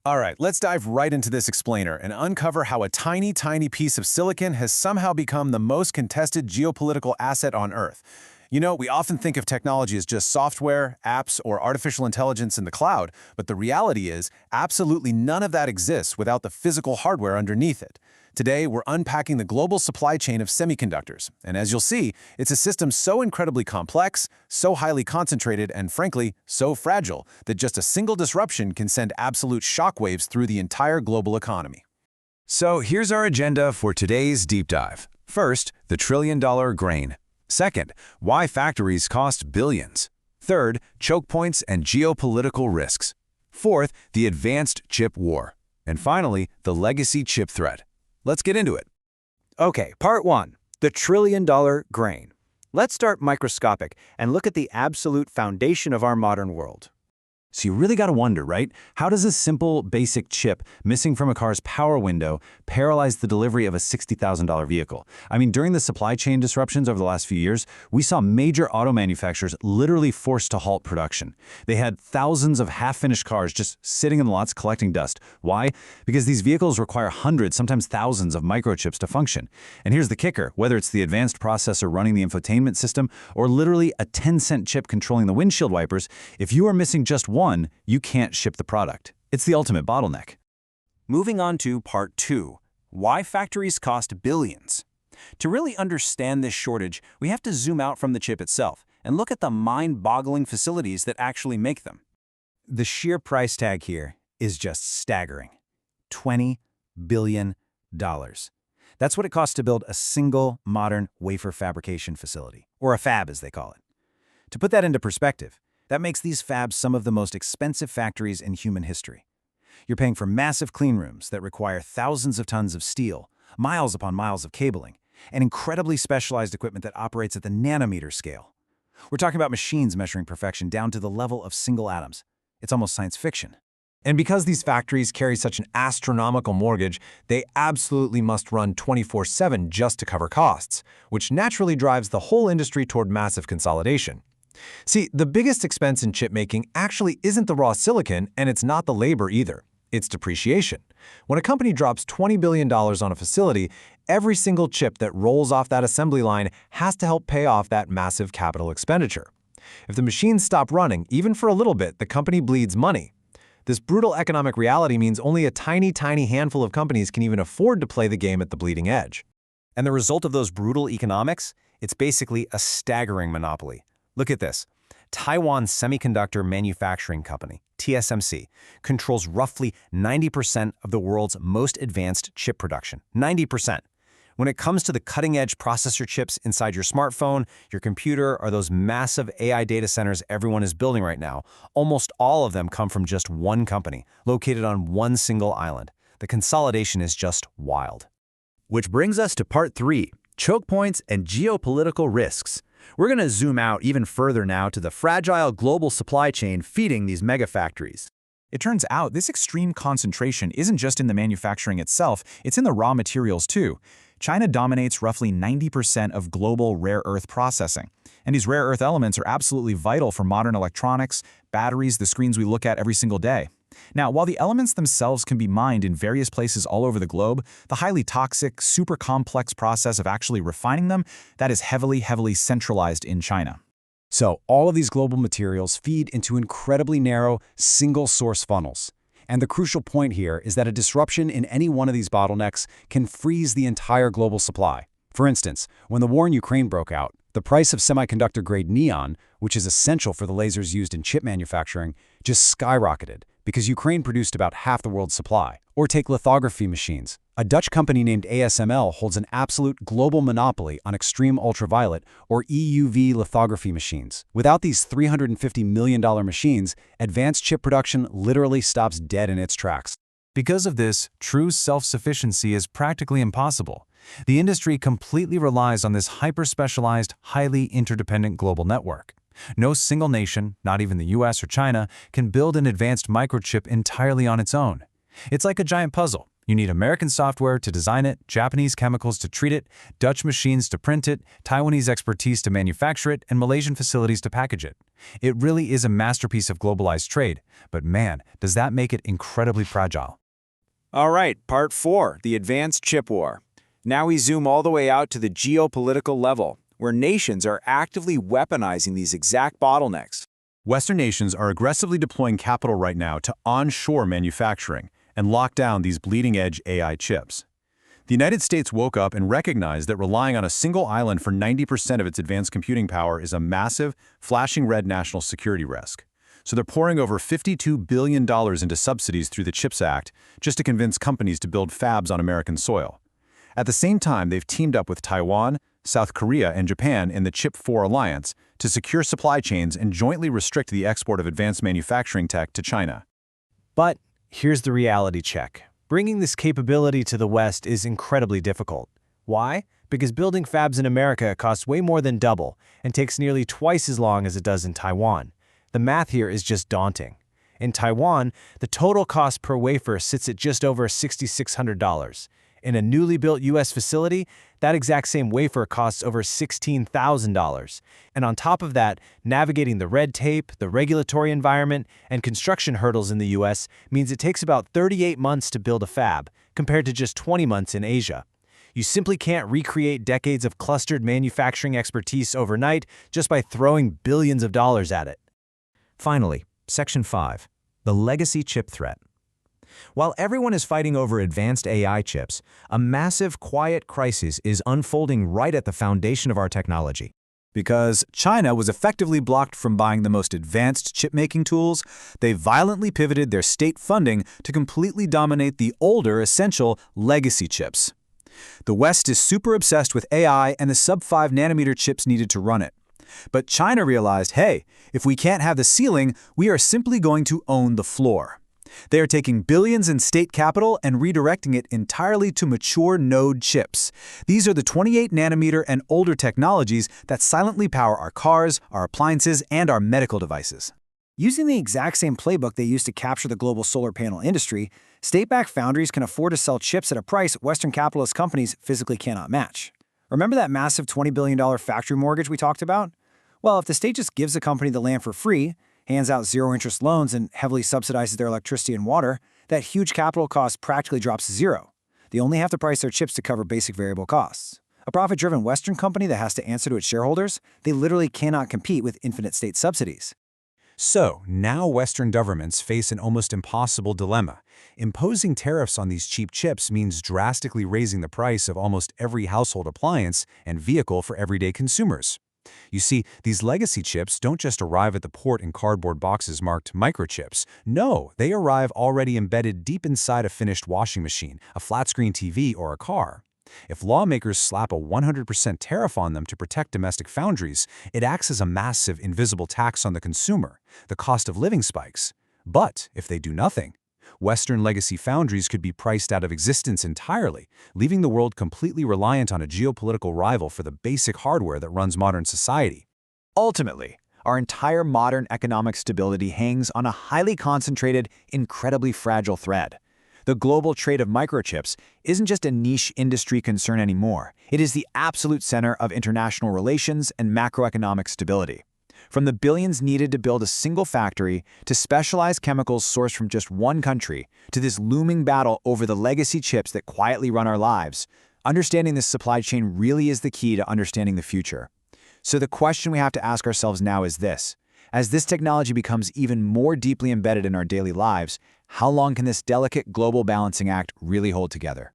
All right, let's dive right into this explainer and uncover how a tiny, tiny piece of silicon has somehow become the most contested geopolitical asset on Earth. You know, we often think of technology as just software, apps, or artificial intelligence in the cloud, but the reality is absolutely none of that exists without the physical hardware underneath it. Today, we're unpacking the global supply chain of semiconductors, and as you'll see, it's a system so incredibly complex, so highly concentrated, and frankly, so fragile that just a single disruption can send absolute shockwaves through the entire global economy. So here's our agenda for today's deep dive. First, the trillion-dollar grain. Second, why factories cost billions. Third, choke points and geopolitical risks. Fourth, the advanced chip war. And finally, the legacy chip threat. Let's get into it. Okay, part one, the trillion-dollar grain. Let's start microscopic and look at the absolute foundation of our modern world. So you really got to wonder, right? How does a simple, basic chip missing from a car's power window paralyze the delivery of a $60,000 vehicle? I mean, during the supply chain disruptions over the last few years, we saw major auto manufacturers literally forced to halt production. They had thousands of half-finished cars just sitting in the lots collecting dust. Why? Because these vehicles require hundreds, sometimes thousands of microchips to function. And here's the kicker. Whether it's the advanced processor running the infotainment system or literally a 10-cent chip controlling the windshield wipers, if you are missing just one, you can't ship the product. It's the ultimate bottleneck. Moving on to part two, why factories cost billions. To really understand this shortage, we have to zoom out from the chip itself and look at the mind-boggling facilities that actually make them. The sheer price tag here is just staggering. $20 billion. That's what it costs to build a single modern wafer fabrication facility, or a fab as they call it. To put that into perspective, that makes these fabs some of the most expensive factories in human history. You're paying for massive clean rooms that require thousands of tons of steel, miles upon miles of cabling, and incredibly specialized equipment that operates at the nanometer scale. We're talking about machines measuring perfection down to the level of single atoms. It's almost science fiction. And because these factories carry such an astronomical mortgage, they absolutely must run 24/7 just to cover costs, which naturally drives the whole industry toward massive consolidation. See, the biggest expense in chip making actually isn't the raw silicon, and it's not the labor either. It's depreciation. When a company drops $20 billion on a facility, every single chip that rolls off that assembly line has to help pay off that massive capital expenditure. If the machines stop running, even for a little bit, the company bleeds money. This brutal economic reality means only a tiny, tiny handful of companies can even afford to play the game at the bleeding edge. And the result of those brutal economics? It's basically a staggering monopoly. Look at this. Taiwan Semiconductor Manufacturing Company, TSMC, controls roughly 90% of the world's most advanced chip production. 90%. When it comes to the cutting-edge processor chips inside your smartphone, your computer, or those massive AI data centers everyone is building right now, almost all of them come from just one company, located on one single island. The consolidation is just wild. Which brings us to part three, choke points and geopolitical risks. We're going to zoom out even further now to the fragile global supply chain feeding these megafactories. It turns out this extreme concentration isn't just in the manufacturing itself, it's in the raw materials too. China dominates roughly 90% of global rare earth processing. And these rare earth elements are absolutely vital for modern electronics, batteries, the screens we look at every single day. Now, while the elements themselves can be mined in various places all over the globe, the highly toxic, super complex process of actually refining them, that is heavily centralized in China. So all of these global materials feed into incredibly narrow, single-source funnels. And the crucial point here is that a disruption in any one of these bottlenecks can freeze the entire global supply. For instance, when the war in Ukraine broke out, the price of semiconductor-grade neon, which is essential for the lasers used in chip manufacturing, just skyrocketed because Ukraine produced about half the world's supply. Or take lithography machines. A Dutch company named ASML holds an absolute global monopoly on extreme ultraviolet, or EUV lithography machines. Without these $350 million machines, advanced chip production literally stops dead in its tracks. Because of this, true self-sufficiency is practically impossible. The industry completely relies on this hyper-specialized, highly interdependent global network. No single nation, not even the US or China, can build an advanced microchip entirely on its own. It's like a giant puzzle. You need American software to design it, Japanese chemicals to treat it, Dutch machines to print it, Taiwanese expertise to manufacture it, and Malaysian facilities to package it. It really is a masterpiece of globalized trade, but man, does that make it incredibly fragile. All right, part 4, the advanced chip war. Now we zoom all the way out to the geopolitical level, where nations are actively weaponizing these exact bottlenecks. Western nations are aggressively deploying capital right now to onshore manufacturing and lock down these bleeding-edge AI chips. The United States woke up and recognized that relying on a single island for 90% of its advanced computing power is a massive, flashing red national security risk. So they're pouring over $52 billion into subsidies through the CHIPS Act just to convince companies to build fabs on American soil. At the same time, they've teamed up with Taiwan, South Korea, and Japan in the Chip 4 alliance to secure supply chains and jointly restrict the export of advanced manufacturing tech to China. But here's the reality check. Bringing this capability to the West is incredibly difficult. Why? Because building fabs in America costs way more than double and takes nearly twice as long as it does in Taiwan. The math here is just daunting. In Taiwan, the total cost per wafer sits at just over $6,600. In a newly built U.S. facility, that exact same wafer costs over $16,000. And on top of that, navigating the red tape, the regulatory environment, and construction hurdles in the U.S. means it takes about 38 months to build a fab, compared to just 20 months in Asia. You simply can't recreate decades of clustered manufacturing expertise overnight just by throwing billions of dollars at it. Finally, Section 5, the legacy chip threat. While everyone is fighting over advanced AI chips, a massive, quiet crisis is unfolding right at the foundation of our technology. Because China was effectively blocked from buying the most advanced chip-making tools, they violently pivoted their state funding to completely dominate the older, essential legacy chips. The West is super obsessed with AI and the sub-5 nanometer chips needed to run it. But China realized, hey, if we can't have the ceiling, we are simply going to own the floor. They are taking billions in state capital and redirecting it entirely to mature node chips. These are the 28-nanometer and older technologies that silently power our cars, our appliances, and our medical devices. Using the exact same playbook they used to capture the global solar panel industry, state-backed foundries can afford to sell chips at a price Western capitalist companies physically cannot match. Remember that massive $20 billion factory mortgage we talked about? Well, if the state just gives a company the land for free, hands out zero-interest loans, and heavily subsidizes their electricity and water, that huge capital cost practically drops to zero. They only have to price their chips to cover basic variable costs. A profit-driven Western company that has to answer to its shareholders, they literally cannot compete with infinite state subsidies. So, now Western governments face an almost impossible dilemma. Imposing tariffs on these cheap chips means drastically raising the price of almost every household appliance and vehicle for everyday consumers. You see, these legacy chips don't just arrive at the port in cardboard boxes marked microchips. No, they arrive already embedded deep inside a finished washing machine, a flat-screen TV, or a car. If lawmakers slap a 100% tariff on them to protect domestic foundries, it acts as a massive invisible tax on the consumer. The cost of living spikes. But if they do nothing, Western legacy foundries could be priced out of existence entirely, leaving the world completely reliant on a geopolitical rival for the basic hardware that runs modern society. Ultimately, our entire modern economic stability hangs on a highly concentrated, incredibly fragile thread. The global trade of microchips isn't just a niche industry concern anymore. It is the absolute center of international relations and macroeconomic stability. From the billions needed to build a single factory, to specialized chemicals sourced from just one country, to this looming battle over the legacy chips that quietly run our lives, understanding this supply chain really is the key to understanding the future. So the question we have to ask ourselves now is this: as this technology becomes even more deeply embedded in our daily lives, how long can this delicate global balancing act really hold together?